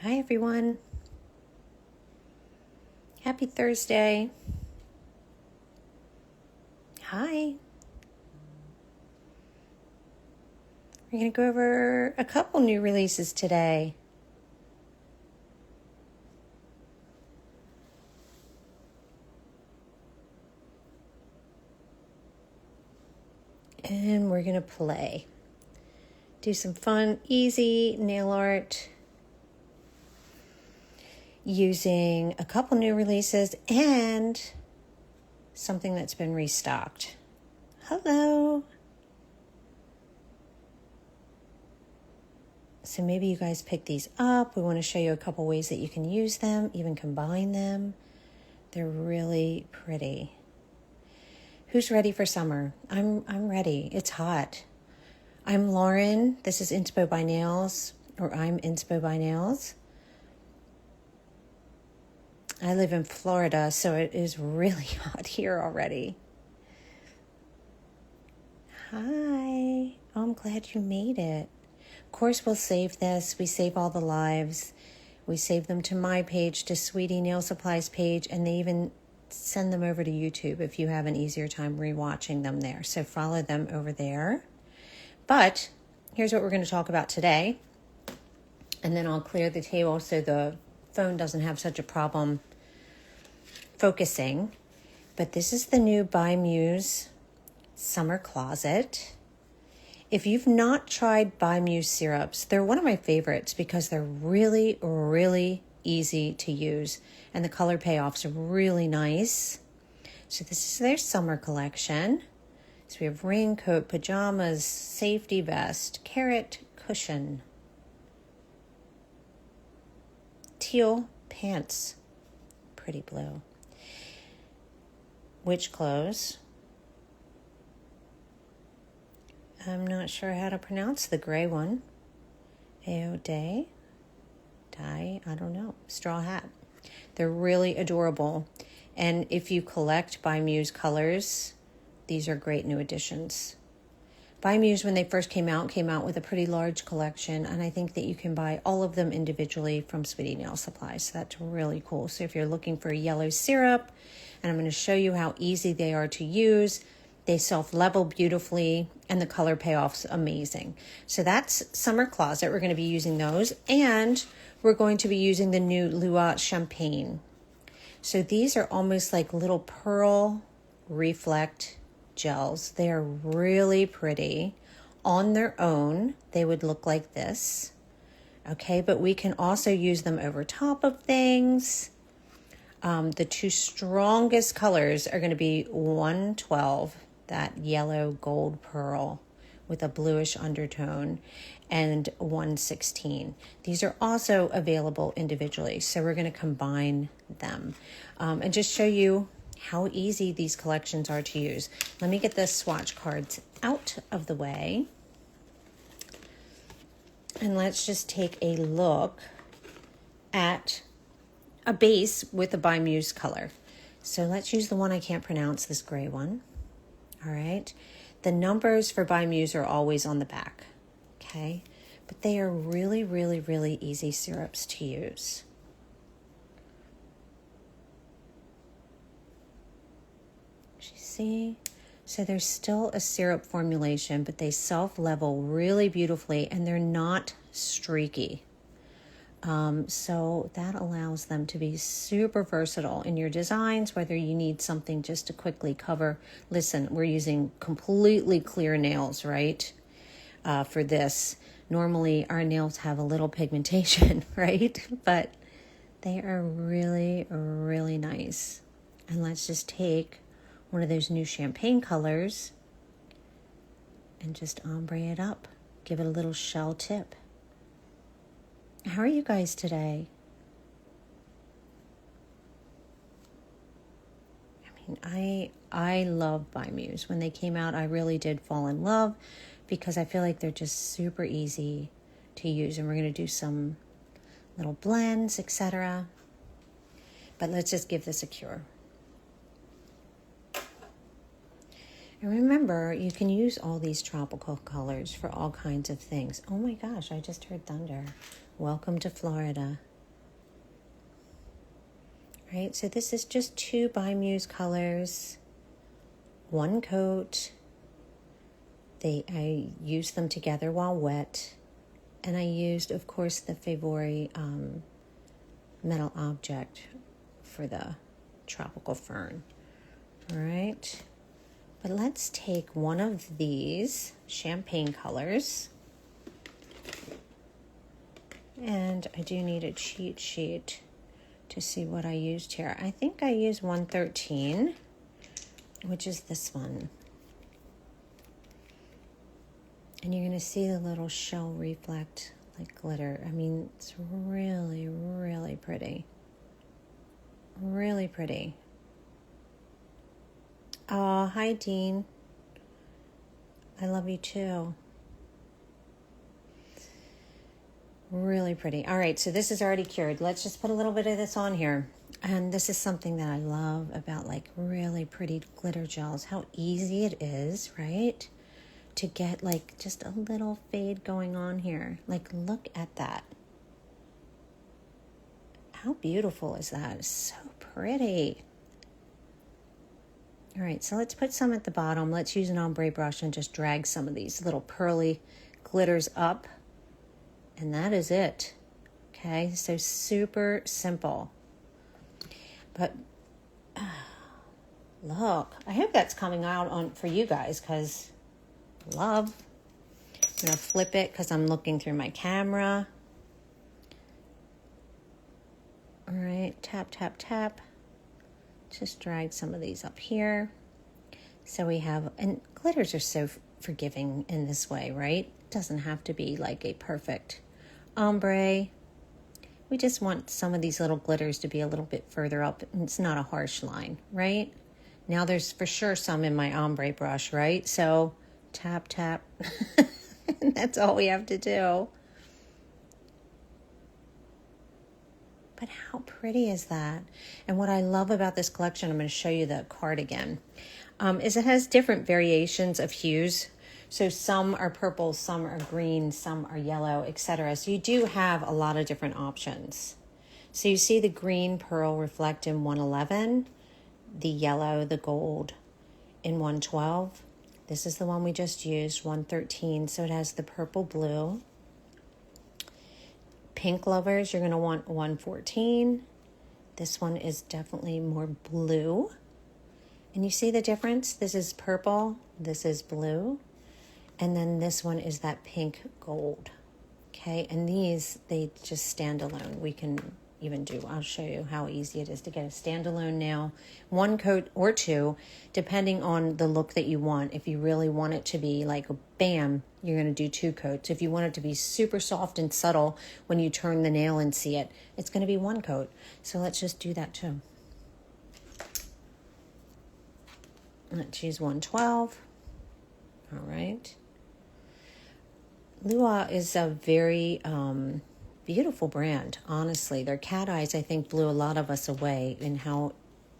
Hi everyone. Happy Thursday. Hi. We're going to go over a couple new releases today. And we're going to play. Do some fun, easy nail art using a couple new releases and something that's been restocked. Hello. So maybe you guys pick these up. We want to show you a couple ways that you can use them, even combine them. They're really pretty. Who's ready for summer? I'm ready. It's hot. I'm Lauren. This is Inspo by Nails, or I'm Inspo by Nails. I live in Florida, so it is really hot here already. Hi. Oh, I'm glad you made it. Of course, we'll save this. We save all the lives. We save them to my page, to Sweetie Nail Supplies page, and they even send them over to YouTube if you have an easier time rewatching them there. So follow them over there. But here's what we're going to talk about today. And then I'll clear the table so the phone doesn't have such a problem focusing. But this is the new Bymuse Summer Closet. If you've not tried Bymuse syrups, they're one of my favorites because they're really, really easy to use. And the color payoffs are really nice. So this is their summer collection. So we have raincoat, pajamas, safety vest, carrot cushion, teal pants, pretty blue, witch clothes. I'm not sure how to pronounce the gray one. Day, I don't know. Straw hat. They're really adorable. And if you collect Bymuse colors, these are great new additions. Bymuse, when they first came out with a pretty large collection, and I think that you can buy all of them individually from Sweetie Nail Supplies. So that's really cool. So if you're looking for a yellow syrup, and I'm going to show you how easy they are to use, they self-level beautifully, and the color payoff's amazing. So that's Summer Closet. We're going to be using those, and we're going to be using the new Lua Champagne. So these are almost like little pearl reflect gels. They are really pretty. On their own, they would look like this. Okay, but we can also use them over top of things. The two strongest colors are going to be 112, that yellow gold pearl with a bluish undertone, and 116. These are also available individually, so we're going to combine them and just show you how easy these collections are to use. Let me get the swatch cards out of the way, and let's just take a look at a base with a Bymuse color. So let's use the one I can't pronounce, this gray one. All right. The numbers for Bymuse are always on the back. Okay. But they are really, really, really easy syrups to use. You see? So there's still a syrup formulation, but they self-level really beautifully, and they're not streaky. So that allows them to be super versatile in your designs, whether you need something just to quickly cover. Listen, we're using completely clear nails, right? For this. Normally our nails have a little pigmentation, right? But they are really, really nice. And let's just take one of those new champagne colors and just ombre it up. Give it a little shell tip. How are you guys today? I love Bymuse. When they came out, I really did fall in love because I feel like they're just super easy to use. And we're going to do some little blends, etc. But let's just give this a cure. And remember, you can use all these tropical colors for all kinds of things. Oh my gosh, I just heard thunder. Welcome to Florida. right? So this is just 2 Bymuse colors, 1 coat. I used them together while wet, and I used, of course, the Favori metal object for the tropical fern. All right, but let's take one of these champagne colors, and I do need a cheat sheet to see what I used here. I think I used 113, which is this one. And you're going to see the little shell reflect like glitter. I mean, it's really, really pretty. Really pretty. Oh, hi, Dean. I love you too. Really pretty. All right, so this is already cured. Let's just put a little bit of this on here. And this is something that I love about like really pretty glitter gels. How easy it is, right? To get like just a little fade going on here. Like, look at that. How beautiful is that? It's so pretty. All right, so let's put some at the bottom. Let's use an ombre brush and just drag some of these little pearly glitters up. And that is it. Okay, so super simple. But look, I hope that's coming out on for you guys, because love. I'm going to flip it because I'm looking through my camera. All right, tap, tap, tap. Just drag some of these up here. So we have, and glitters are so forgiving in this way, right? It doesn't have to be like a perfect ombre. We just want some of these little glitters to be a little bit further up. It's not a harsh line, right? Now there's for sure some in my ombre brush, right? So tap, tap. That's all we have to do. But how pretty is that? And what I love about this collection, I'm going to show you the card again, is it has different variations of hues. So some are purple, some are green, some are yellow, etc. So you do have a lot of different options. So you see the green pearl reflect in 111, the yellow, the gold in 112. This is the one we just used, 113. So it has the purple blue. Pink lovers, you're going to want 114. This one is definitely more blue. And you see the difference? This is purple, this is blue. And then this one is that pink gold. Okay, and these, they just stand alone. We can even do, I'll show you how easy it is to get a standalone nail. 1 coat or 2, depending on the look that you want. If you really want it to be like, bam, you're going to do 2 coats. If you want it to be super soft and subtle when you turn the nail and see it, it's going to be 1 coat. So let's just do that too. Let's use 112. All right. Lua is a very beautiful brand, honestly. Their cat eyes, I think, blew a lot of us away in how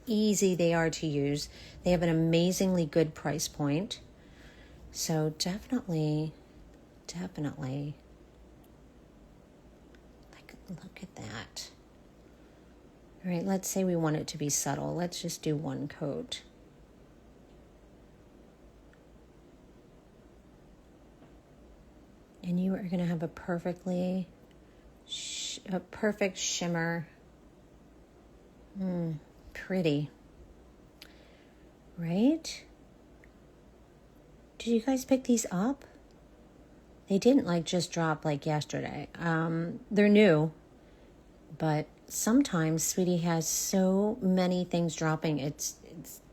easy they are to use. They have an amazingly good price point. So definitely, like, look at that. All right, let's say we want it to be subtle. Let's just do 1 coat. And you are going to have a perfect shimmer. Pretty. Right? Did you guys pick these up? They didn't like just drop like yesterday. They're new, but sometimes Sweetie has so many things dropping. It's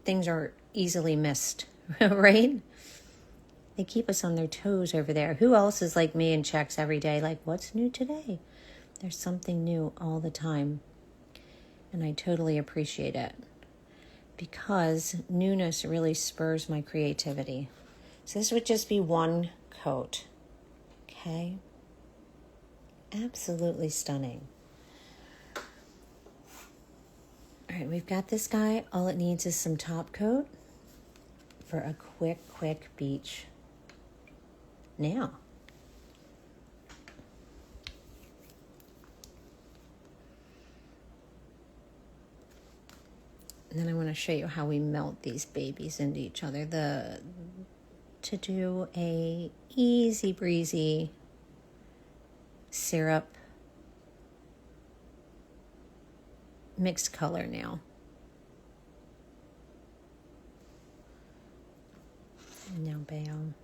things are easily missed, right? They keep us on their toes over there. Who else is like me and checks every day, like, what's new today? There's something new all the time. And I totally appreciate it, because newness really spurs my creativity. So this would just be 1 coat. Okay? Absolutely stunning. All right, we've got this guy. All it needs is some top coat for a quick beach nail. And then I want to show you how we melt these babies into each other. To do a easy breezy syrup mixed color nail. And now bam.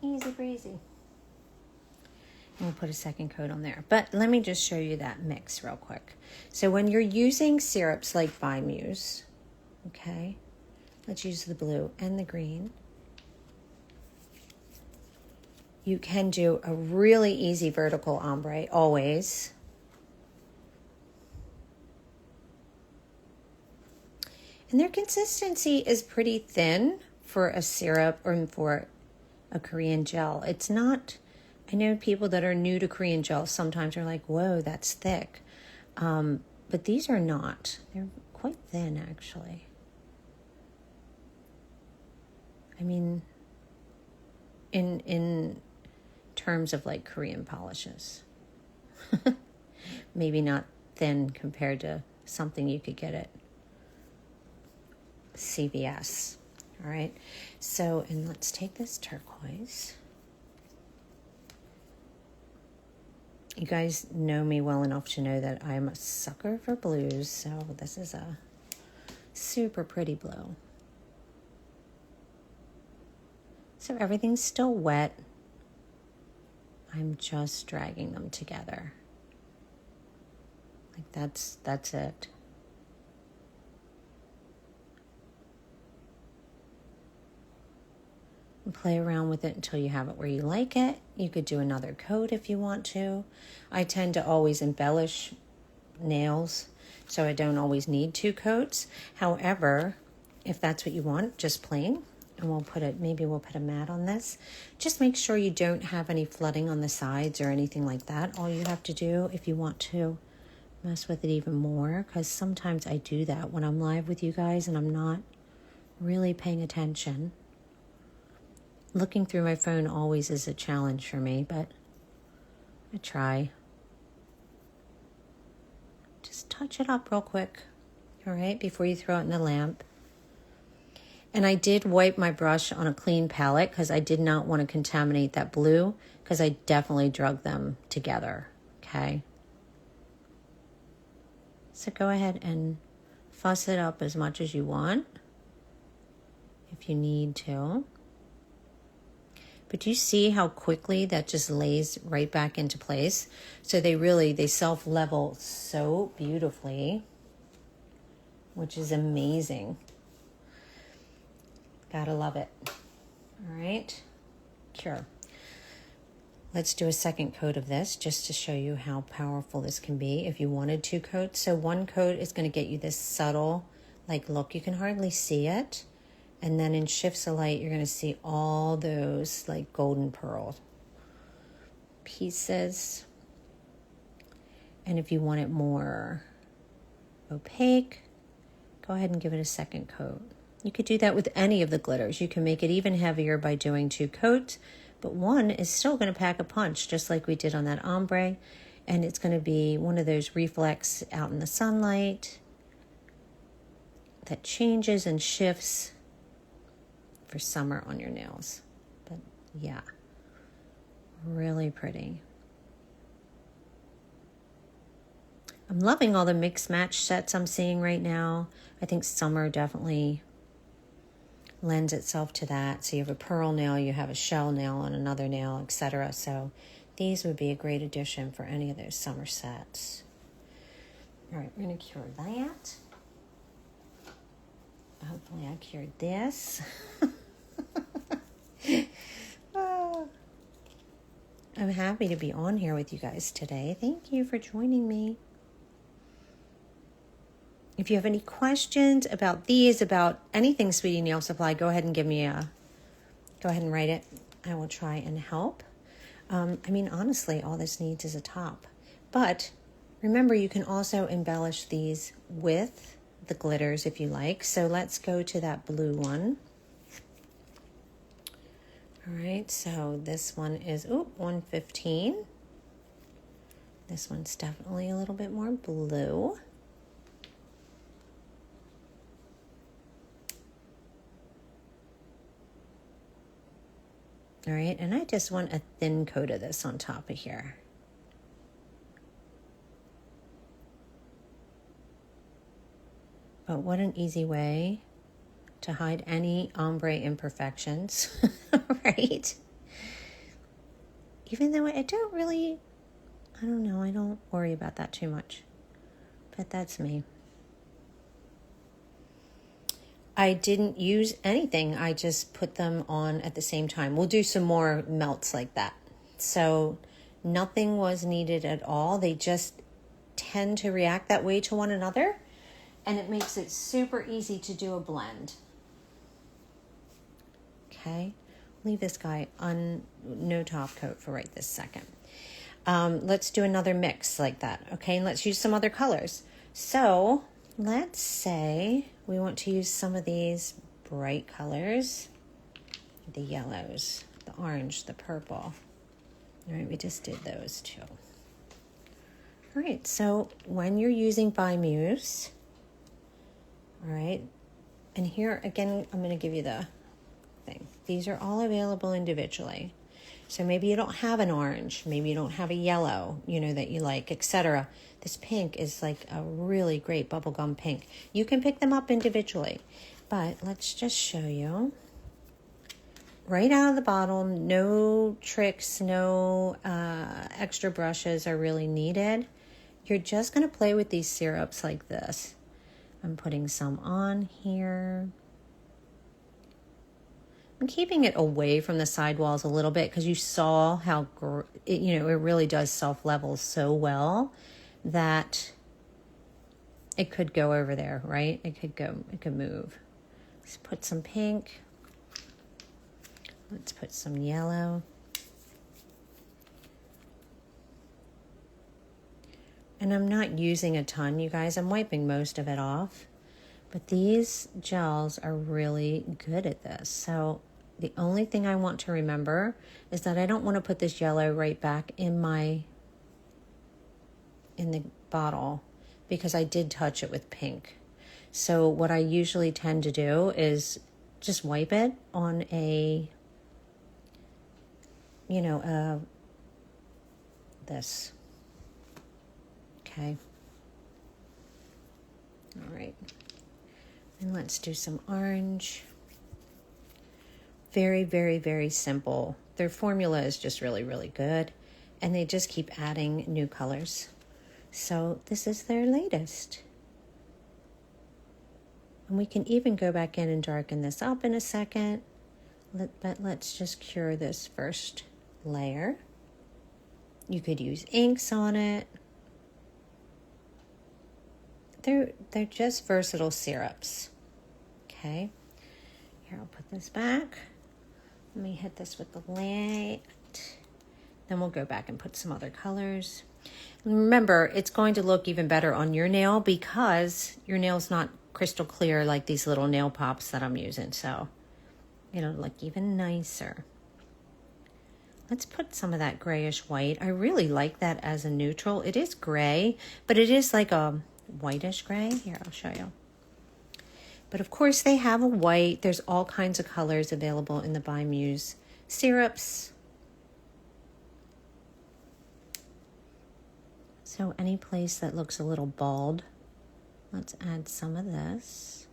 Easy breezy. And we'll put a second coat on there. But let me just show you that mix real quick. So when you're using syrups like Bymuse, okay, let's use the blue and the green. You can do a really easy vertical ombre, always. And their consistency is pretty thin for a syrup or for a Korean gel. It's not, I know people that are new to Korean gel sometimes are like, whoa, that's thick. But these are not. They're quite thin, actually. I mean, in terms of like Korean polishes. Maybe not thin compared to something you could get at CVS. All right. So, and let's take this turquoise. You guys know me well enough to know that I'm a sucker for blues. So this is a super pretty blue. So everything's still wet. I'm just dragging them together. Like that's it. And play around with it until you have it where you like it. You could do another coat if you want to. I tend to always embellish nails, so I don't always need 2 coats. However, if that's what you want, just plain, and we'll put a mat on this. Just make sure you don't have any flooding on the sides or anything like that. All you have to do, if you want to mess with it even more, because sometimes I do that when I'm live with you guys and I'm not really paying attention. Looking through my phone always is a challenge for me, but I try. Just touch it up real quick, all right, before you throw it in the lamp. And I did wipe my brush on a clean palette because I did not want to contaminate that blue, because I definitely drug them together, okay? So go ahead and fuss it up as much as you want if you need to. But you see how quickly that just lays right back into place? So they self-level so beautifully, which is amazing. Gotta love it. All right, cure. Let's do a second coat of this just to show you how powerful this can be if you wanted 2 coats. So 1 coat is going to get you this subtle like look. You can hardly see it. And then in shifts of light, you're going to see all those like golden pearl pieces. And if you want it more opaque, go ahead and give it a second coat. You could do that with any of the glitters. You can make it even heavier by doing 2 coats, but 1 is still going to pack a punch, just like we did on that ombre. And it's going to be one of those reflex out in the sunlight that changes and shifts for summer on your nails. But yeah, really pretty. I'm loving all the mix match sets I'm seeing right now. I think summer definitely lends itself to that. So you have a pearl nail, you have a shell nail on another nail, etc. So these would be a great addition for any of those summer sets. All right, we're going to cure that. Hopefully I cured this. I'm happy to be on here with you guys today. Thank you for joining me. If you have any questions about these, about anything Sweetie Nail Supply, go ahead and go ahead and write it. I will try and help. Honestly, all this needs is a top. But remember, you can also embellish these with the glitters if you like. So let's go to that blue one. All right, so this one is 115. This one's definitely a little bit more blue. All right, and I just want a thin coat of this on top of here. But what an easy way to hide any ombre imperfections, right? Even though I don't know, I don't worry about that too much. But that's me. I didn't use anything. I just put them on at the same time. We'll do some more melts like that. So nothing was needed at all. They just tend to react that way to one another. And it makes it super easy to do a blend. Okay. Leave this guy on no top coat for right this second. Let's do another mix like that. Okay. And let's use some other colors. So let's say we want to use some of these bright colors, the yellows, the orange, the purple. All right, we just did those two. All right, so when you're using Bymuse, all right, and here again, I'm going to give you the thing. These are all available individually. So maybe you don't have an orange, maybe you don't have a yellow, that you like, etc. This pink is like a really great bubblegum pink. You can pick them up individually, but let's just show you. Right out of the bottle, no tricks, no extra brushes are really needed. You're just going to play with these syrups like this. I'm putting some on here. I'm keeping it away from the sidewalls a little bit because you saw how, it really does self-level so well that it could go over there, right? It could move. Let's put some pink. Let's put some yellow. And I'm not using a ton, you guys. I'm wiping most of it off. But these gels are really good at this. So the only thing I want to remember is that I don't want to put this yellow right back in the bottle because I did touch it with pink. So what I usually tend to do is just wipe it on this. Okay. All right. And let's do some orange. Very, very, very simple. Their formula is just really, really good. And they just keep adding new colors. So this is their latest. And we can even go back in and darken this up in a second. But let's just cure this first layer. You could use inks on it. They're just versatile syrups. Okay. Here, I'll put this back. Let me hit this with the light. Then we'll go back and put some other colors. Remember, it's going to look even better on your nail because your nail's not crystal clear like these little nail pops that I'm using. So it'll look even nicer. Let's put some of that grayish white. I really like that as a neutral. It is gray, but it is like a whitish gray. Here, I'll show you. But of course they have a white. There's all kinds of colors available in the Bymuse syrups. So any place that looks a little bald, let's add some of this.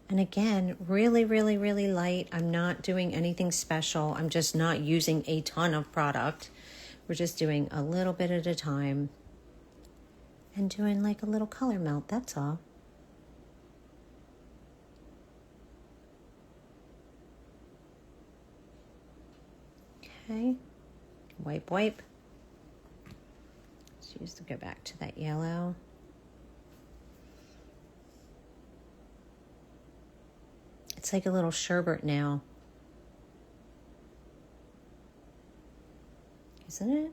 And again, really, really, really light. I'm not doing anything special. I'm just not using a ton of product. We're just doing a little bit at a time. And doing like a little color melt, that's all. Okay, wipe. Let's go back to that yellow. It's like a little sherbet now. Isn't it?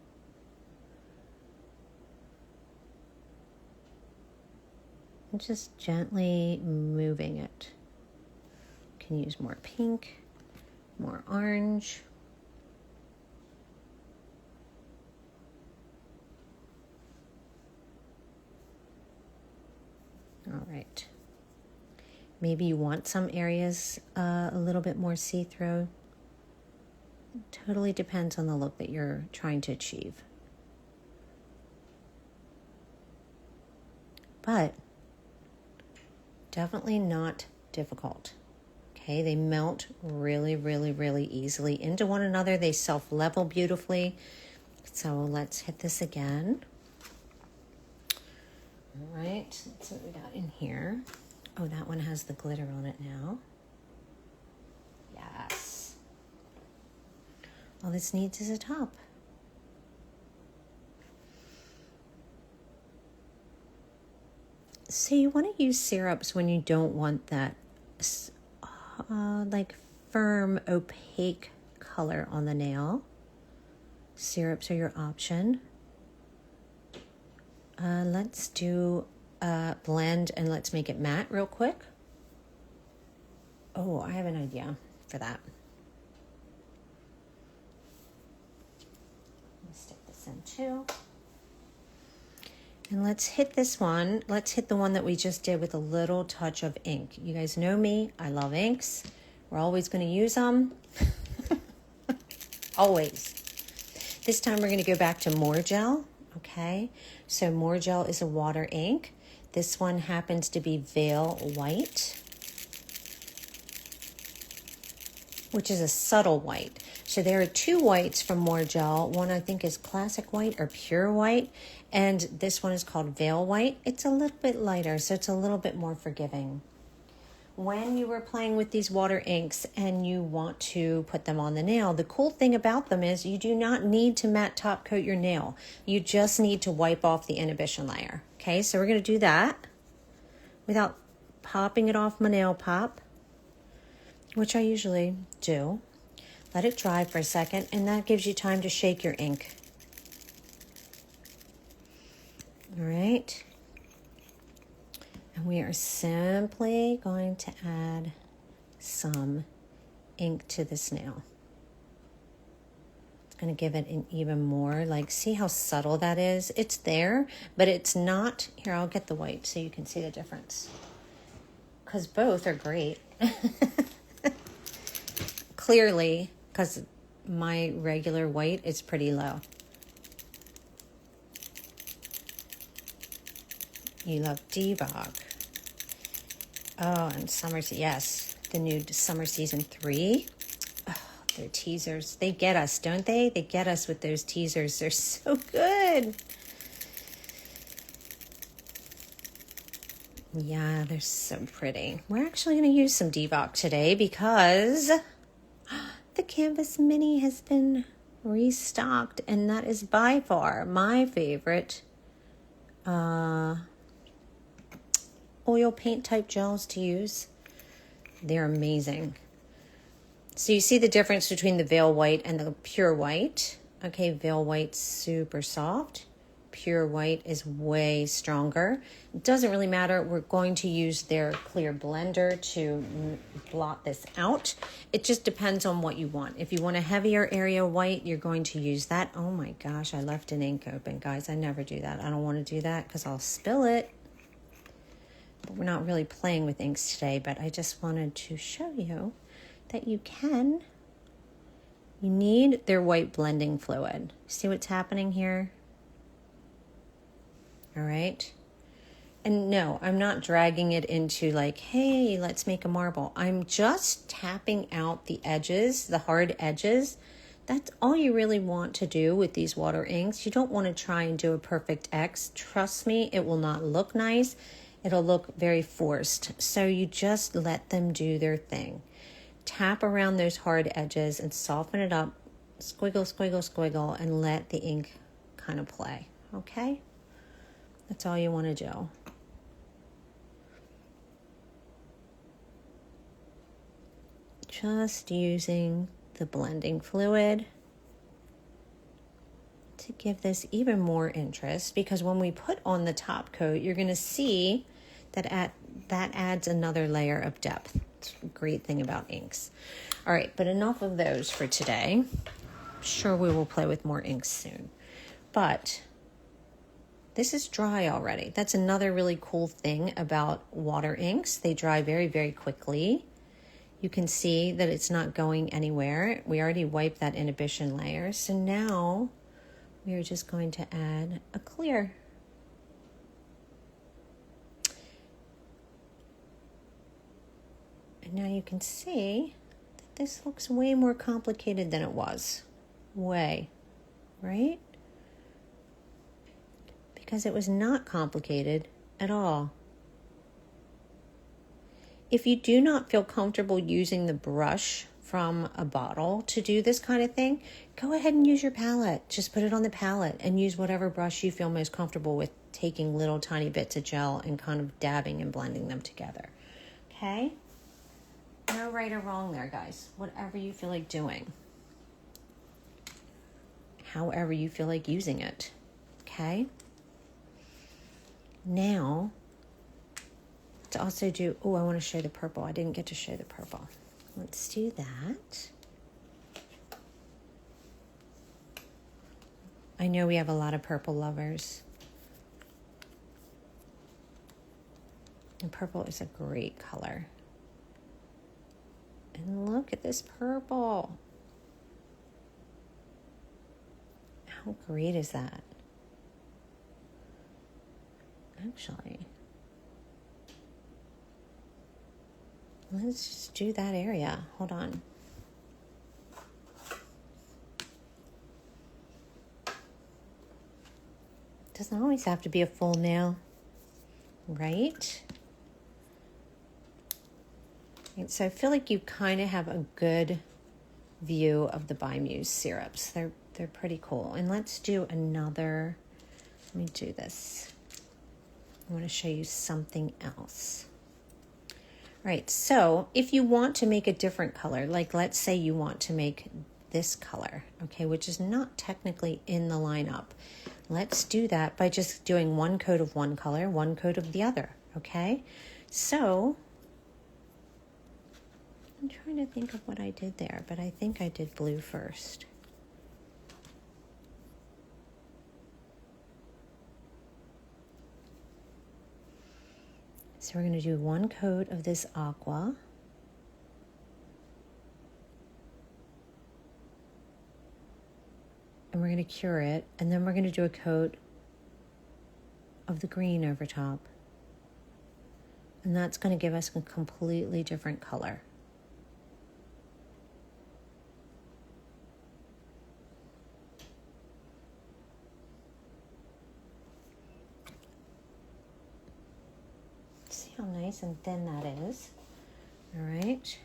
And just gently moving it. You can use more pink, more orange. All right. Maybe you want some areas a little bit more see-through. Totally depends on the look that you're trying to achieve. But definitely not difficult. Okay, they melt really, really, really easily into one another. They self-level beautifully. So let's hit this again. All right, let's see what we got in here. Oh, that one has the glitter on it now. Yes. All this needs is a top. So you want to use syrups when you don't want that like firm, opaque color on the nail. Syrups are your option. Let's do a blend and let's make it matte real quick. Oh, I have an idea for that. Let's stick this in too. And let's hit this one. Let's hit the one that we just did with a little touch of ink. You guys know me. I love inks. We're always going to use them. Always. This time we're going to go back to More Gel. Okay. So More Gel is a water ink. This one happens to be Veil White, which is a subtle white. So there are two whites from More Gel. One I think is Classic White or Pure White. And this one is called Veil White. It's a little bit lighter, so it's a little bit more forgiving. When you are playing with these water inks and you want to put them on the nail, the cool thing about them is you do not need to matte top coat your nail. You just need to wipe off the inhibition layer. Okay, so we're going to do that without popping it off my nail pop, which I usually do. Let it dry for a second, and that gives you time to shake your ink. All right. And we are simply going to add some ink to this nail. It's going to give it an even more, like, see how subtle that is? It's there, but it's not. Here, I'll get the white so you can see the difference. Because both are great. Clearly, because my regular white is pretty low. You love Devog. Oh, and summer, yes, the new summer season 3. Oh, their teasers, they get us, don't they? They get us with those teasers. They're so good. Yeah, they're so pretty. We're actually going to use some Devog today because the Canvas Mini has been restocked, and that is by far my favorite oil paint type gels to use. They're amazing. So you see the difference between the Veil White and the Pure White. Okay, Veil White's super soft. Pure White is way stronger. It doesn't really matter. We're going to use their clear blender to blot this out. It just depends on what you want. If you want a heavier area white, you're going to use that. Oh my gosh, I left an ink open. Guys, I never do that. I don't want to do that because I'll spill it. But we're not really playing with inks today, but I just wanted to show you that you can. You need their white blending fluid. See what's happening here? All right. And no, I'm not dragging it into like, hey, let's make a marble. I'm just tapping out the edges, the hard edges. That's all you really want to do with these water inks. You don't want to try and do a perfect X. Trust me, it will not look nice. It'll look very forced. So you just let them do their thing. Tap around those hard edges and soften it up. Squiggle, squiggle, squiggle, and let the ink kind of play. Okay? That's all you want to do. Just using the blending fluid to give this even more interest, because when we put on the top coat, you're going to see that that adds another layer of depth. It's a great thing about inks. All right, but enough of those for today. I'm sure we will play with more inks soon. But This is dry already. That's another really cool thing about water inks. They dry very, very quickly. You can see that it's not going anywhere. We already wiped that inhibition layer. So now we are just going to add a clear. And now you can see that this looks way more complicated than it was. Way, right? Because it was not complicated at all. If you do not feel comfortable using the brush from a bottle to do this kind of thing, go ahead and use your palette. Just put it on the palette and use whatever brush you feel most comfortable with, taking little tiny bits of gel and kind of dabbing and blending them together. Okay? No right or wrong there, guys. Whatever you feel like doing. However you feel like using it. Okay? Now, to also do, I want to show the purple. I didn't get to show the purple. Let's do that. I know we have a lot of purple lovers. And purple is a great color. And look at this purple. How great is that? Actually, let's just do that area. Hold on. Doesn't always have to be a full nail, right? And so I feel like you kind of have a good view of the Bymuse syrups. They're pretty cool. And let's do another. Let me do this. I want to show you something else. All right, so if you want to make a different color, like let's say you want to make this color, okay, which is not technically in the lineup. Let's do that by just doing one coat of one color, one coat of the other, okay? So, I'm trying to think of what I did there, but I think I did blue first. So we're going to do one coat of this aqua. And we're going to cure it. And then we're going to do a coat of the green over top. And that's going to give us a completely different color. See how nice and thin that is? All right.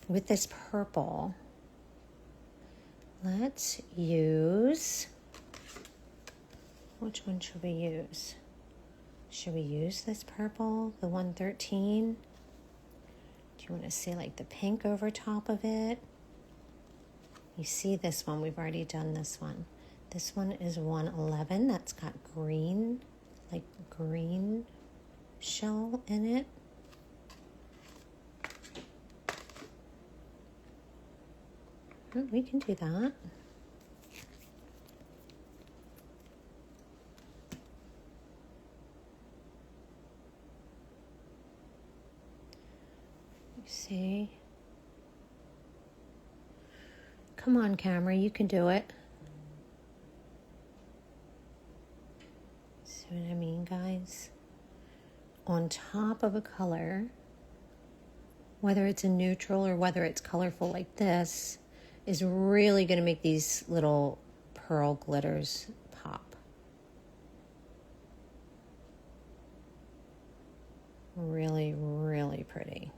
With this purple, let's use, which one should we use? Should we use this purple, the 113? Do you want to see like the pink over top of it? You see this one, we've already done this one. This one is 111, that's got green, like green shell in it. We can do that. You see? Come on, camera, you can do it. See what I mean, guys? On top of a color, whether it's a neutral or whether it's colorful like this, is really going to make these little pearl glitters pop. Really, really pretty.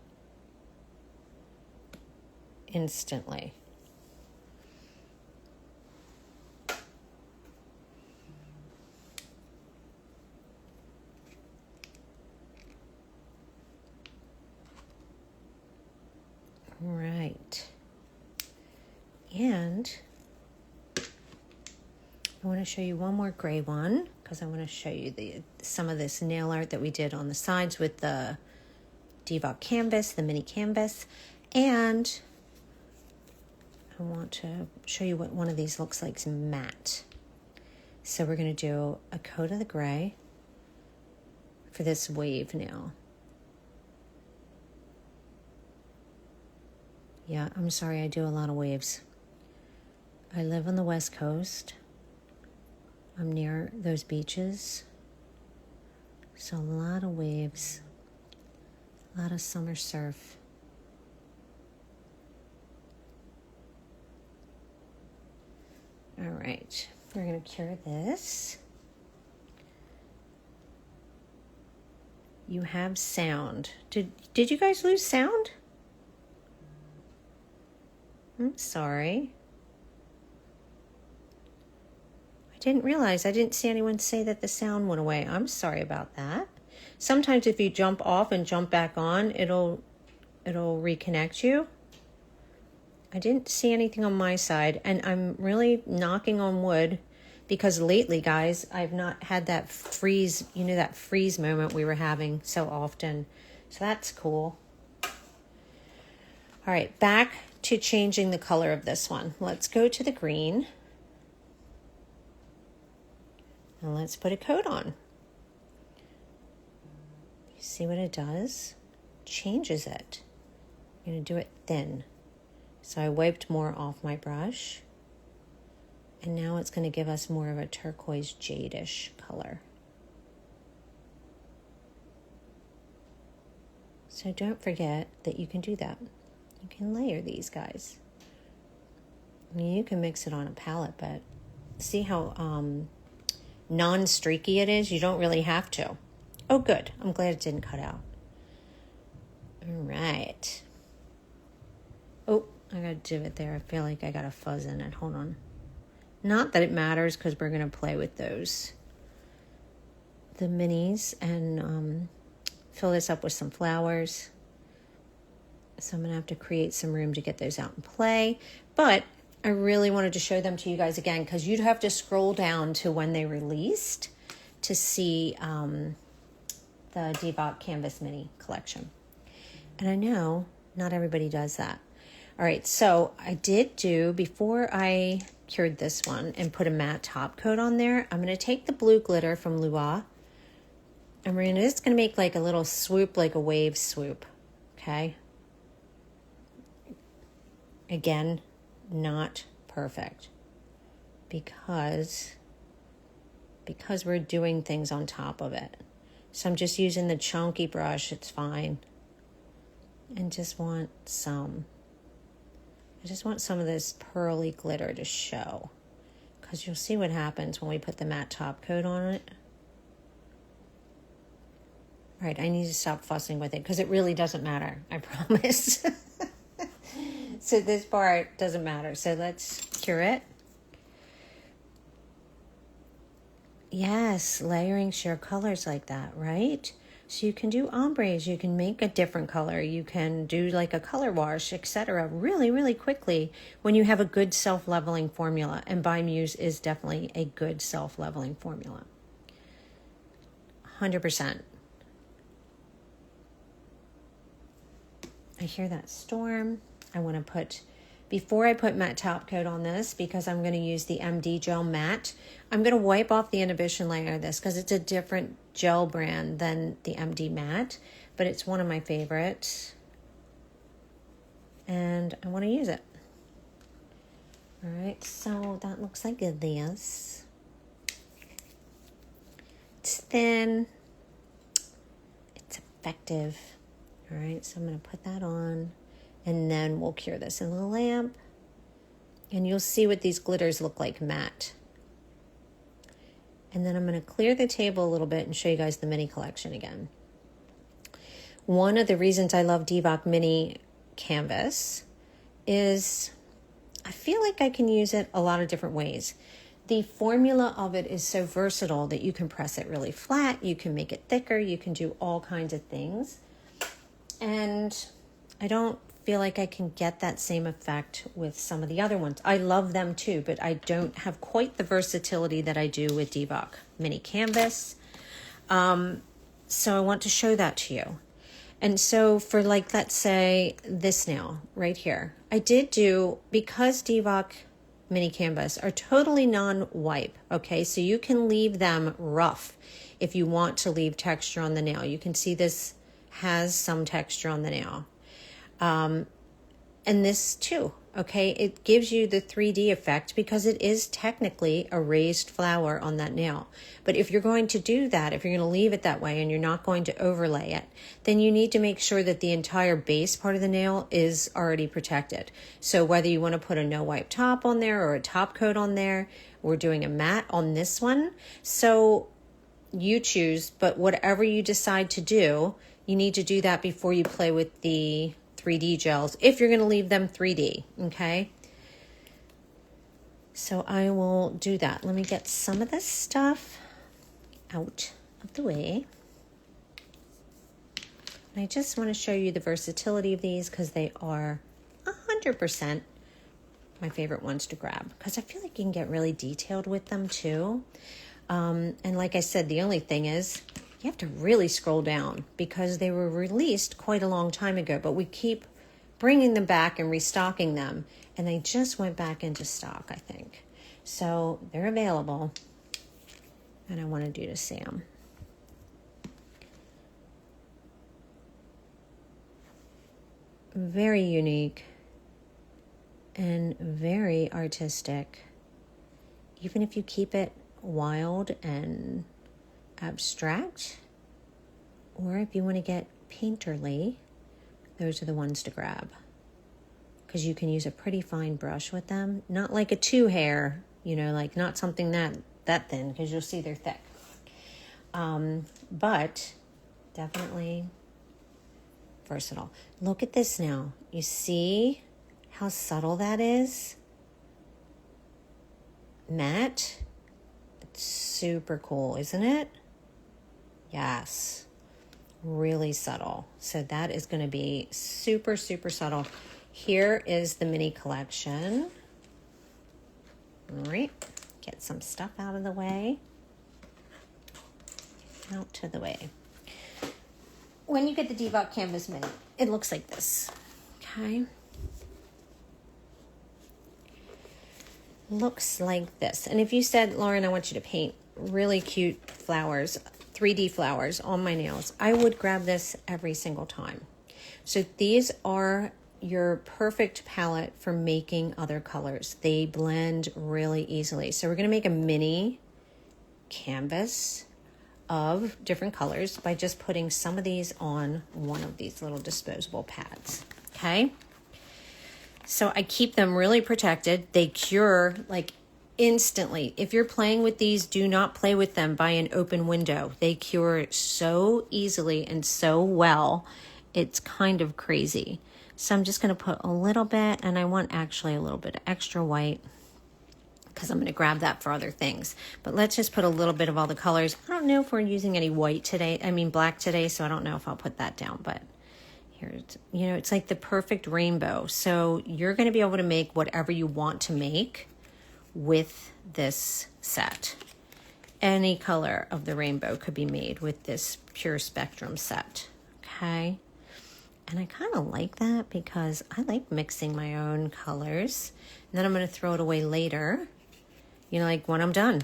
Instantly. Right. And I want to show you one more gray one because I want to show you some of this nail art that we did on the sides with the Divock canvas, the mini canvas. And I want to show you what one of these looks like matte. So we're going to do a coat of the gray for this wave now. Yeah, I'm sorry, I do a lot of waves. I live on the West Coast. I'm near those beaches. So a lot of waves, a lot of summer surf. All right, we're going to cure this. You have sound. Did you guys lose sound? I'm sorry. I didn't realize. I didn't see anyone say that the sound went away. I'm sorry about that. Sometimes if you jump off and jump back on, it'll reconnect you. I didn't see anything on my side, and I'm really knocking on wood because lately, guys, I've not had that freeze, that freeze moment we were having so often. So that's cool. All right, back to changing the color of this one. Let's go to the green. And let's put a coat on. You see what it does? Changes it. I'm going to do it thin. So I wiped more off my brush. And now it's going to give us more of a turquoise jade-ish color. So don't forget that you can do that. You can layer these guys. I mean, you can mix it on a palette, but see how non-streaky it is? You don't really have to. Oh, good. I'm glad it didn't cut out. All right. Oh, I got a divot there. I feel like I got a fuzz in it. Hold on. Not that it matters because we're going to play with those. The minis and fill this up with some flowers. So I'm going to have to create some room to get those out and play. But I really wanted to show them to you guys again because you'd have to scroll down to when they released to see the Debach Canvas Mini collection. And I know not everybody does that. All right, so I did do, before I cured this one and put a matte top coat on there, I'm going to take the blue glitter from Lua, and we're just going to make like a little swoop, like a wave swoop, okay? Again, not perfect because we're doing things on top of it. So I'm just using the chunky brush, it's fine. And just want some. I just want some of this pearly glitter to show because you'll see what happens when we put the matte top coat on it. All right, I need to stop fussing with it because it really doesn't matter, I promise. So this part doesn't matter. So let's cure it. Yes, layering sheer colors like that, right? So you can do ombres, you can make a different color, you can do like a color wash, etc. really, really quickly when you have a good self-leveling formula. And Bymuse is definitely a good self-leveling formula. 100%. I hear that storm. I want to put, before I put matte top coat on this, because I'm going to use the MD Gel Matte, I'm going to wipe off the inhibition layer of this because it's a different gel brand than the MD Matte, but it's one of my favorites. And I want to use it. All right, so that looks like this. It's thin. It's effective. All right, so I'm going to put that on. And then we'll cure this in the lamp. And you'll see what these glitters look like matte. And then I'm going to clear the table a little bit and show you guys the mini collection again. One of the reasons I love Debach Mini Canvas is I feel like I can use it a lot of different ways. The formula of it is so versatile that you can press it really flat, you can make it thicker, you can do all kinds of things. And I don't feel like I can get that same effect with some of the other ones. I love them too, but I don't have quite the versatility that I do with Debach Mini Canvas. So I want to show that to you. And so for like, let's say this nail right here, I did do, because Divock mini canvas are totally non-wipe, okay? So you can leave them rough if you want to leave texture on the nail. You can see this has some texture on the nail. And this too, okay? It gives you the 3D effect because it is technically a raised flower on that nail. But if you're going to do that, if you're going to leave it that way and you're not going to overlay it, then you need to make sure that the entire base part of the nail is already protected. So whether you want to put a no wipe top on there or a top coat on there, we're doing a matte on this one. So you choose, but whatever you decide to do, you need to do that before you play with the 3D gels, if you're going to leave them 3D, okay? So I will do that. Let me get some of this stuff out of the way. And I just want to show you the versatility of these because they are 100% my favorite ones to grab, because I feel like you can get really detailed with them too. And like I said, the only thing is, you have to really scroll down because they were released quite a long time ago, but we keep bringing them back and restocking them, and they just went back into stock, I think. So they're available, and I wanted you to see them. Very unique and very artistic. Even if you keep it wild and abstract, or if you want to get painterly, those are the ones to grab, because you can use a pretty fine brush with them, not like a 2-hair, you know, like not something that thin, because you'll see they're thick, but definitely versatile. Look at this now. You see how subtle that is? Matte. It's super cool, isn't it? Yes, really subtle. So that is going to be super, super subtle. Here is the mini collection. All right, get some stuff out of the way. Out to the way. When you get the Divock Canvas Mini, it looks like this, okay? Looks like this. And if you said, Lauren, I want you to paint really cute flowers, 3D flowers on my nails, I would grab this every single time. So these are your perfect palette for making other colors. They blend really easily. So we're going to make a mini canvas of different colors by just putting some of these on one of these little disposable pads, okay? So I keep them really protected. They cure like instantly. If you're playing with these, do not play with them by an open window. They cure so easily and so well. It's kind of crazy. So I'm just going to put a little bit, and I want actually a little bit of extra white because I'm going to grab that for other things. But let's just put a little bit of all the colors. I don't know if we're using any white today. I mean black today, so I don't know if I'll put that down, but here's, you know, it's like the perfect rainbow. So you're going to be able to make whatever you want to make with this set. Any color of the rainbow could be made with this pure spectrum set, okay? And I kind of like that because I like mixing my own colors. And then I'm going to throw it away later, you know, like when I'm done.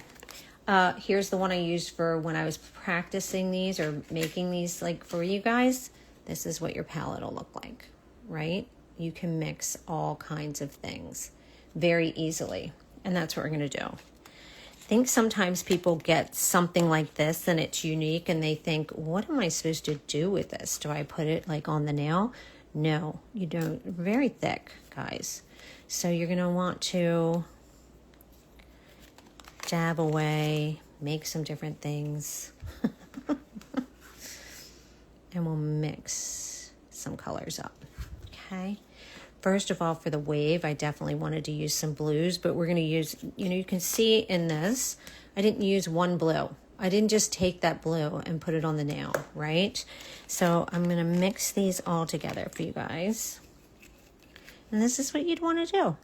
Here's the one I used for when I was practicing these or making these like for you guys. This is what your palette will look like, right? You can mix all kinds of things very easily. And that's what we're going to do. I think sometimes people get something like this and it's unique and they think, what am I supposed to do with this? Do I put it like on the nail? No, you don't. Very thick, guys. So you're going to want to dab away, make some different things. And we'll mix some colors up, okay? First of all, for the wave, I definitely wanted to use some blues, but we're going to use, you know, you can see in this, I didn't use one blue. I didn't just take that blue and put it on the nail, right? So I'm going to mix these all together for you guys. And this is what you'd want to do.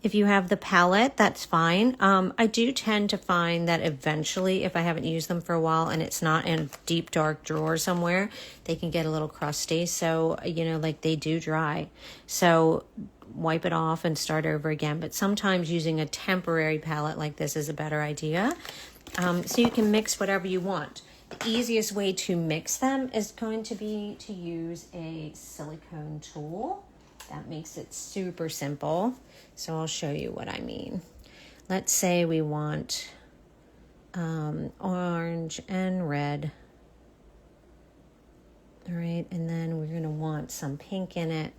If you have the palette, that's fine. I do tend to find that eventually, if I haven't used them for a while and it's not in a deep, dark drawer somewhere, they can get a little crusty. So, you know, like they do dry. So wipe it off and start over again. But sometimes using a temporary palette like this is a better idea. So you can mix whatever you want. The easiest way to mix them is going to be to use a silicone tool. That makes it super simple. So I'll show you what I mean. Let's say we want orange and red. All right, and then we're gonna want some pink in it.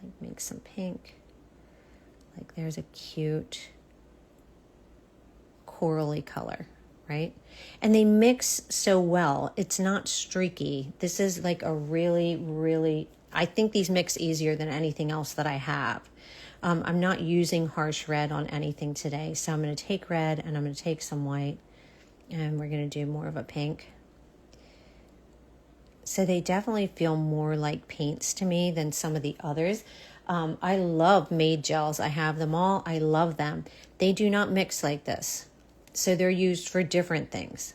Like make some pink. Like there's a cute corally color, right? And they mix so well. It's not streaky. This is like a really, I think these mix easier than anything else that I have. I'm not using harsh red on anything today. So I'm going to take red and I'm going to take some white and we're going to do more of a pink. So they definitely feel more like paints to me than some of the others. I love Made gels. I have them all. I love them. They do not mix like this. So they're used for different things.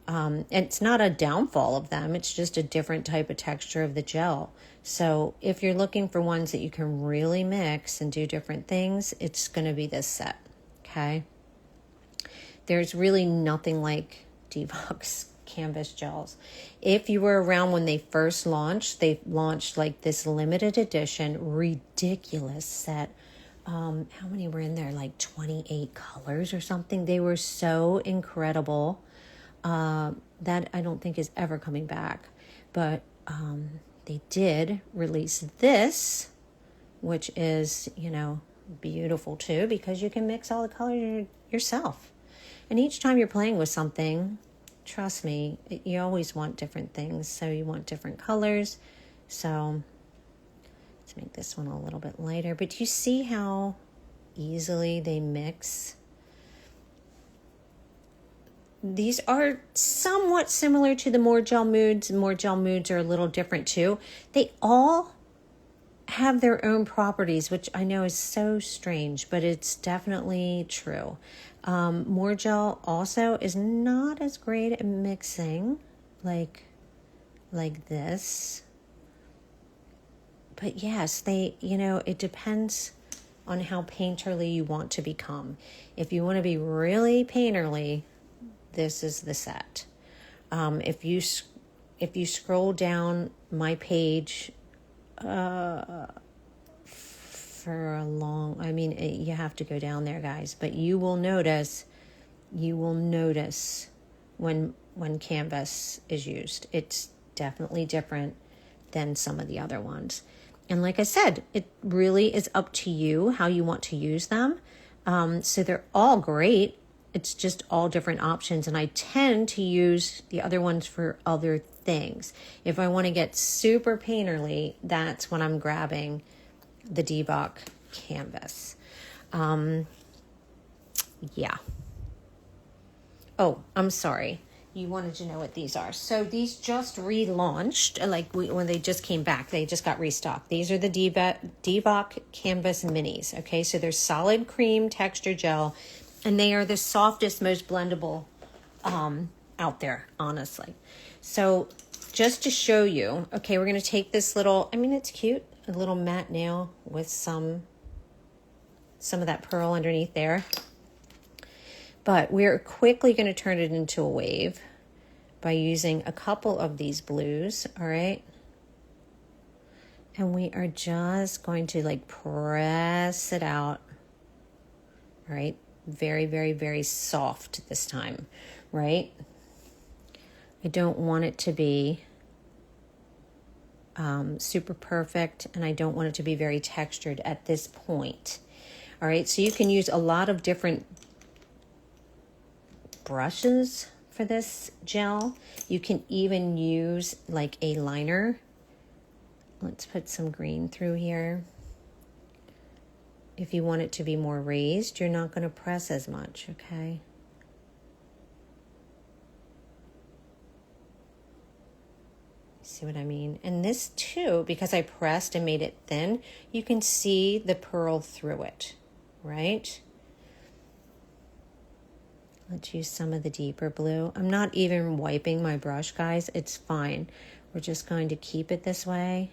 It's not a downfall of them. It's just a different type of texture of the gel. So if you're looking for ones that you can really mix and do different things, it's going to be this set. Okay. There's really nothing like Dvox canvas gels. If you were around when they first launched, they launched like this limited edition, ridiculous set. How many were in there? Like 28 colors or something. They were so incredible. That I don't think is ever coming back. But they did release this, which is, you know, beautiful too, because you can mix all the colors yourself. And each time you're playing with something, trust me, you always want different things. So you want different colors. So let's make this one a little bit lighter. But you see how easily they mix? These are somewhat similar to the More Gel Moods. More Gel Moods are a little different too. They all have their own properties, which I know is so strange, but it's definitely true. More Gel also is not as great at mixing like this. But yes, they, you know, it depends on how painterly you want to become. If you want to be really painterly, this is the set. If you scroll down my page for a long, I mean, you have to go down there, guys, but you will notice when canvas is used. It's definitely different than some of the other ones. And like I said, it really is up to you how you want to use them. So they're all great. It's just all different options. And I tend to use the other ones for other things. If I want to get super painterly, that's when I'm grabbing the Dvox canvas. Yeah. Oh, I'm sorry. You wanted to know what these are. So these just relaunched, when they just came back, they just got restocked. These are the Dvox Canvas Minis. Okay, so they're solid cream texture gel, and they are the softest, most blendable out there, honestly. So just to show you, okay, we're going to take this little, I mean, it's cute, a little matte nail with some of that pearl underneath there. But we're quickly going to turn it into a wave by using a couple of these blues, all right? And we are just going to like press it out, all right? Very, very, very soft this time, right? I don't want it to be super perfect, and I don't want it to be very textured at this point. All right, so you can use a lot of different brushes for this gel. You can even use like a liner. Let's put some green through here. If you want it to be more raised, you're not going to press as much, okay? See what I mean? And this too, because I pressed and made it thin, you can see the pearl through it, right? Let's use some of the deeper blue. I'm not even wiping my brush, guys. It's fine. We're just going to keep it this way.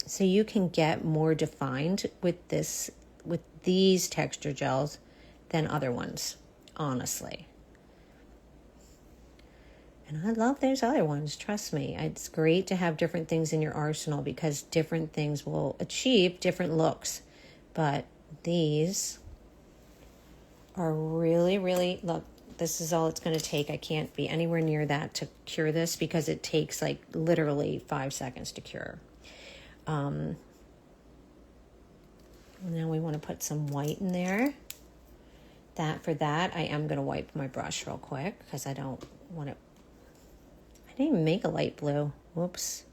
So you can get more defined with this, with these texture gels than other ones, honestly. And I love those other ones, trust me. It's great to have different things in your arsenal because different things will achieve different looks. But these are really, really, look, this is all it's going to take. I can't be anywhere near that to cure this because it takes like literally 5 seconds to cure. Now we want to put some white in there. For that, I am going to wipe my brush real quick because I don't want it. I didn't even make a light blue. Whoops.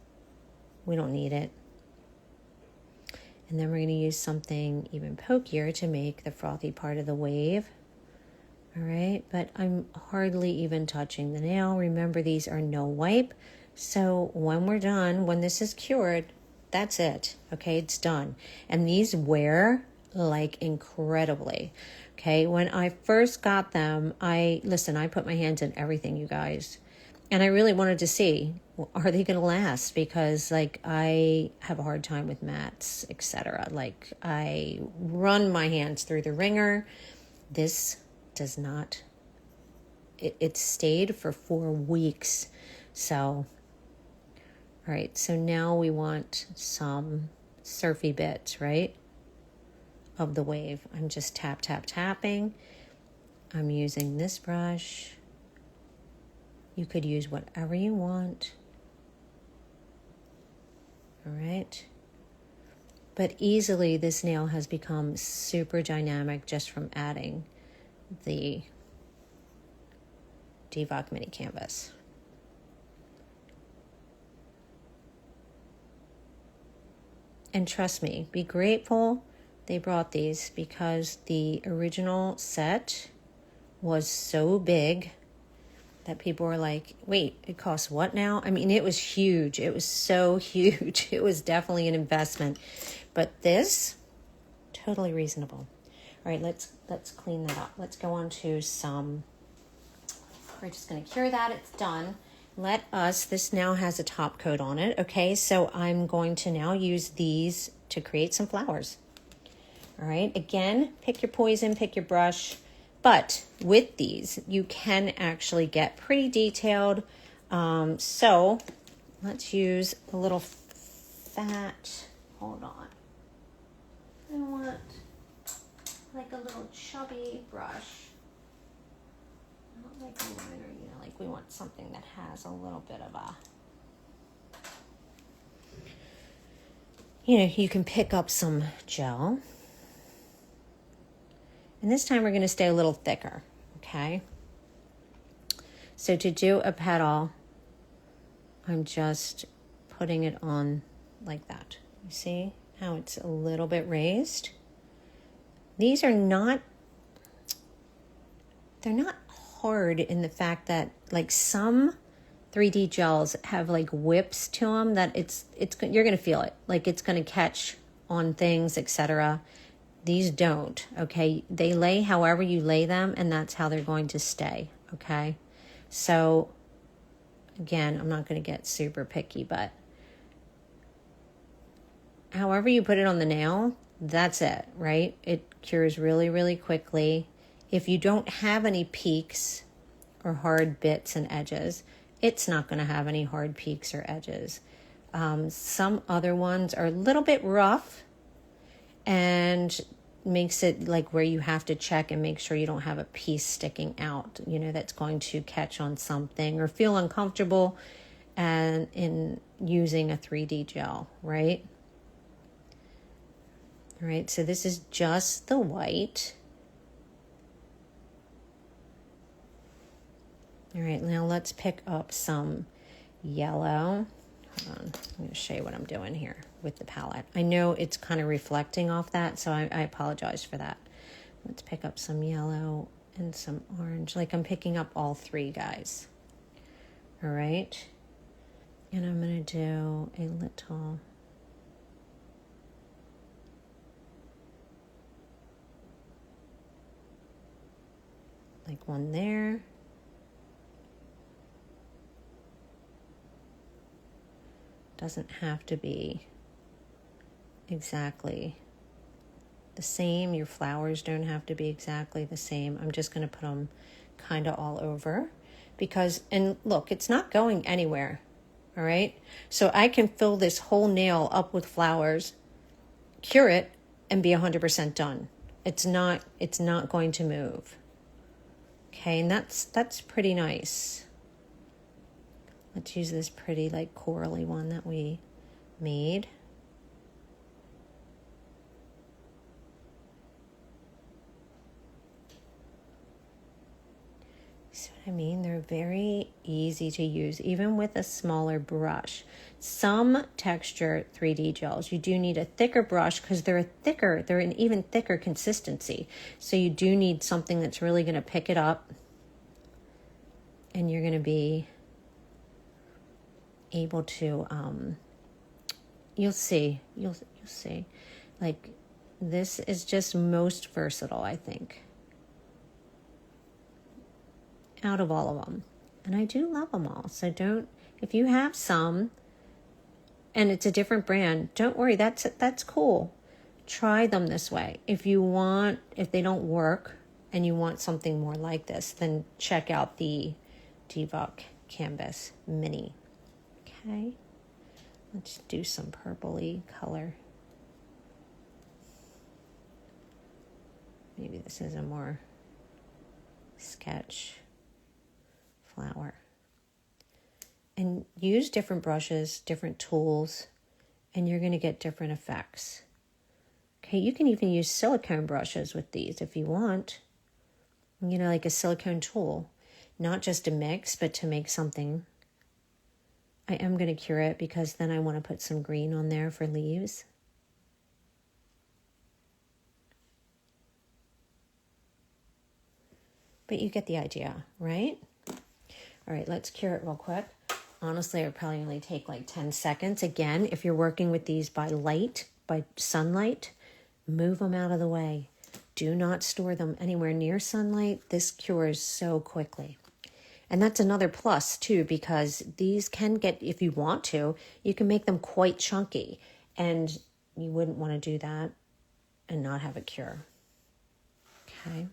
We don't need it. And then we're going to use something even pokier to make the frothy part of the wave. All right, but I'm hardly even touching the nail. Remember, these are no wipe. So when we're done, when this is cured, that's it. Okay, it's done. And these wear like incredibly. Okay, when I first got them, I put my hands in everything, you guys. And I really wanted to see, are they going to last? Because like I have a hard time with mattes, etc. Like I run my hands through the ringer. This does not. It stayed for 4 weeks. So, all right. So now we want some surfy bits, right? Of the wave. I'm just tapping. I'm using this brush. You could use whatever you want. All right. But easily this nail has become super dynamic just from adding the Divock Mini Canvas. And trust me, be grateful they brought these because the original set was so big that people were like, wait, it costs what now? I mean, it was huge. It was so huge. It was definitely an investment. But this, totally reasonable. All right, let's clean that up. Let's go on to some, we're just going to cure that. It's done. This now has a top coat on it. Okay, so I'm going to now use these to create some flowers. All right, again, pick your poison, pick your brush. But with these, you can actually get pretty detailed. So let's use a little fat, hold on. I want like a little chubby brush. Not like a liner, like we want something that has a little bit of a, you can pick up some gel. And this time we're going to stay a little thicker, okay? So to do a petal, I'm just putting it on like that. You see how it's a little bit raised? These are not, they're not hard in the fact that like some 3D gels have like whips to them that you're going to feel it. Like it's going to catch on things, etc. These don't, okay? They lay however you lay them, and that's how they're going to stay, okay? So, again, I'm not going to get super picky, but however you put it on the nail, that's it, right? It cures really, really quickly. If you don't have any peaks or hard bits and edges, it's not going to have any hard peaks or edges. Some other ones are a little bit rough, and makes it like where you have to check and make sure you don't have a piece sticking out, that's going to catch on something or feel uncomfortable and in using a 3D gel, right? All right, so this is just the white. All right, now let's pick up some yellow. Hold on, I'm going to show you what I'm doing here with the palette. I know it's kind of reflecting off that, so I apologize for that. Let's pick up some yellow and some orange. Like I'm picking up all three, guys. All right. And I'm going to do a little like one there. Doesn't have to be exactly the same. Your flowers don't have to be exactly the same. I'm just going to put them kind of all over because, and look, it's not going anywhere. All right. So I can fill this whole nail up with flowers, cure it, and be 100% done. It's not going to move. Okay. And that's pretty nice. Let's use this pretty like corally one that we made. See what I mean? They're very easy to use, even with a smaller brush. Some texture 3D gels, you do need a thicker brush because they're an even thicker consistency. So you do need something that's really going to pick it up, and you're going to be able to, you'll see, like this is just most versatile, I think, out of all of them. And I do love them all. So if you have some and it's a different brand, don't worry, that's cool. Try them this way. If they don't work and you want something more like this, then check out the Divock Canvas Mini. Okay. Let's do some purpley color. Maybe this is a more sketch flower. And use different brushes, different tools, and you're going to get different effects. Okay, you can even use silicone brushes with these if you want. Like a silicone tool. Not just to mix, but to make something. I am going to cure it because then I want to put some green on there for leaves. But you get the idea, right? All right, let's cure it real quick. Honestly, it would probably only take like 10 seconds. Again, if you're working with these by sunlight, move them out of the way. Do not store them anywhere near sunlight. This cures so quickly. And that's another plus too, because these can get, if you want to, you can make them quite chunky. And you wouldn't want to do that and not have a cure. Okay.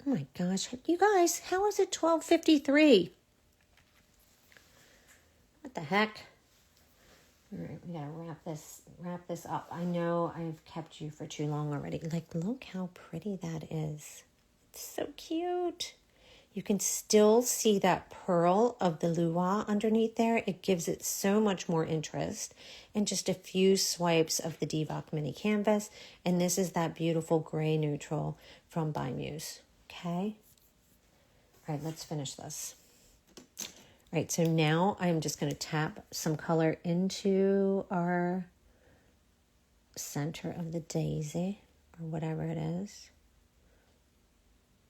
Oh my gosh, you guys, how is it 12:53? What the heck? All right, we gotta wrap this up. I know I've kept you for too long already. Like, look how pretty that is. It's so cute. You can still see that pearl of the luau underneath there. It gives it so much more interest. And just a few swipes of the Divock Mini Canvas. And this is that beautiful gray neutral from Bymuse. Okay? All right, let's finish this. All right, so now I'm just going to tap some color into our center of the daisy, or whatever it is.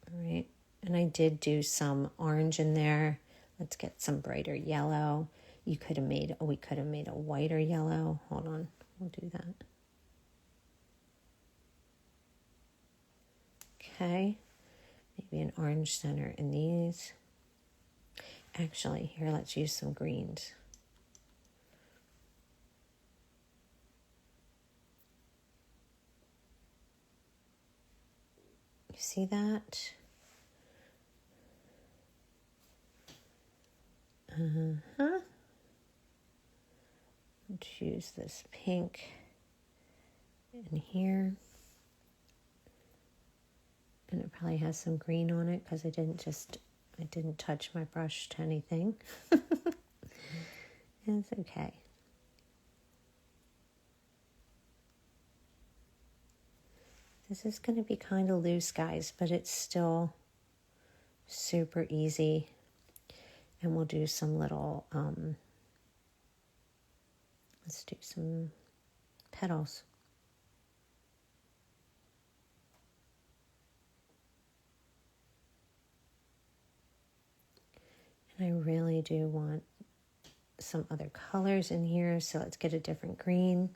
All right, and I did do some orange in there. Let's get some brighter yellow. We could have made a whiter yellow. Hold on, we'll do that. Okay, maybe an orange center in these. Actually, here, let's use some greens. You see that? Let's use this pink in here. And it probably has some green on it because I didn't touch my brush to anything. It's okay. This is going to be kind of loose, guys, but it's still super easy. And we'll do some little, let's do some petals. And I really do want some other colors in here, so let's get a different green.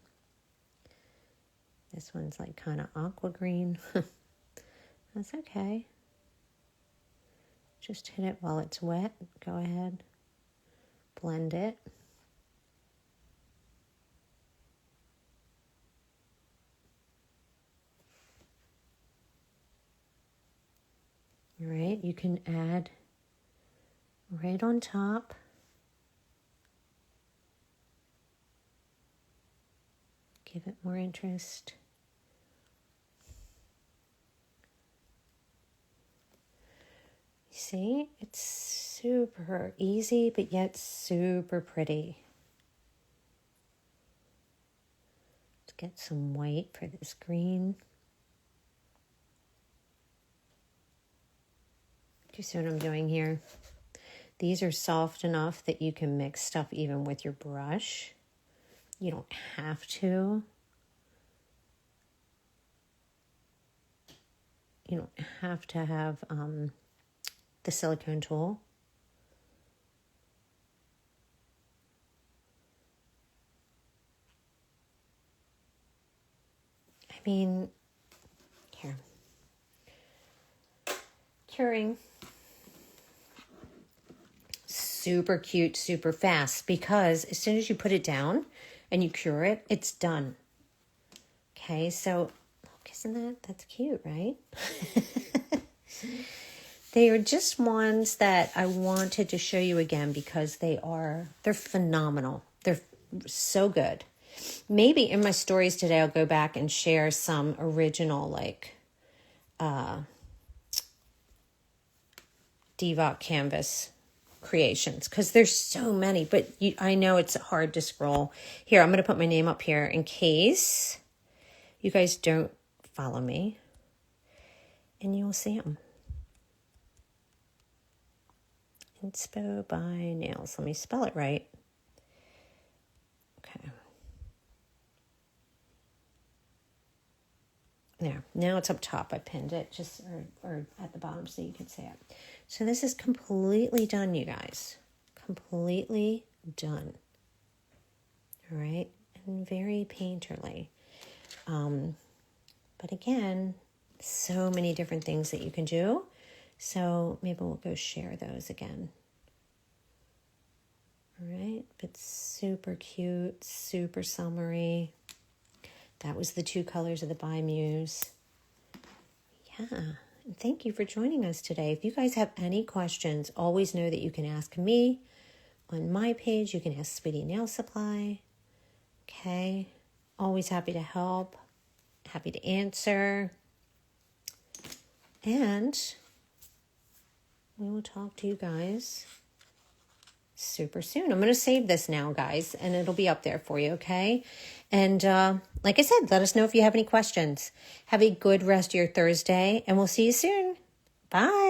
This one's like kind of aqua green. That's okay. Just hit it while it's wet. Go ahead, blend it. All right, you can add right on top. Give it more interest. You see, it's super easy, but yet super pretty. Let's get some white for this green. Do you see what I'm doing here? These are soft enough that you can mix stuff even with your brush. You don't have to. You don't have to have the silicone tool. I mean, here. Curing. Super cute, super fast, because as soon as you put it down and you cure it, it's done. Okay, so look, that's cute, right? They are just ones that I wanted to show you again because they're phenomenal. They're so good. Maybe in my stories today, I'll go back and share some original like Divock canvas creations because there's so many, but I know it's hard to scroll. Here, I'm going to put my name up here in case you guys don't follow me, and you will see them. Inspo by Nails. Let me spell it right. Okay. There. Now it's up top. I pinned it just or at the bottom so you can see it. So this is completely done, you guys. Completely done. All right. And very painterly. But again, so many different things that you can do. So maybe we'll go share those again. All right, but super cute, super summery. That was the 2 colors of the Bymuse. Yeah, and thank you for joining us today. If you guys have any questions, always know that you can ask me on my page. You can ask Sweetie Nail Supply. Okay, always happy to help, happy to answer. And we will talk to you guys super soon. I'm going to save this now, guys, and it'll be up there for you, okay? And like I said, let us know if you have any questions. Have a good rest of your Thursday, and we'll see you soon. Bye.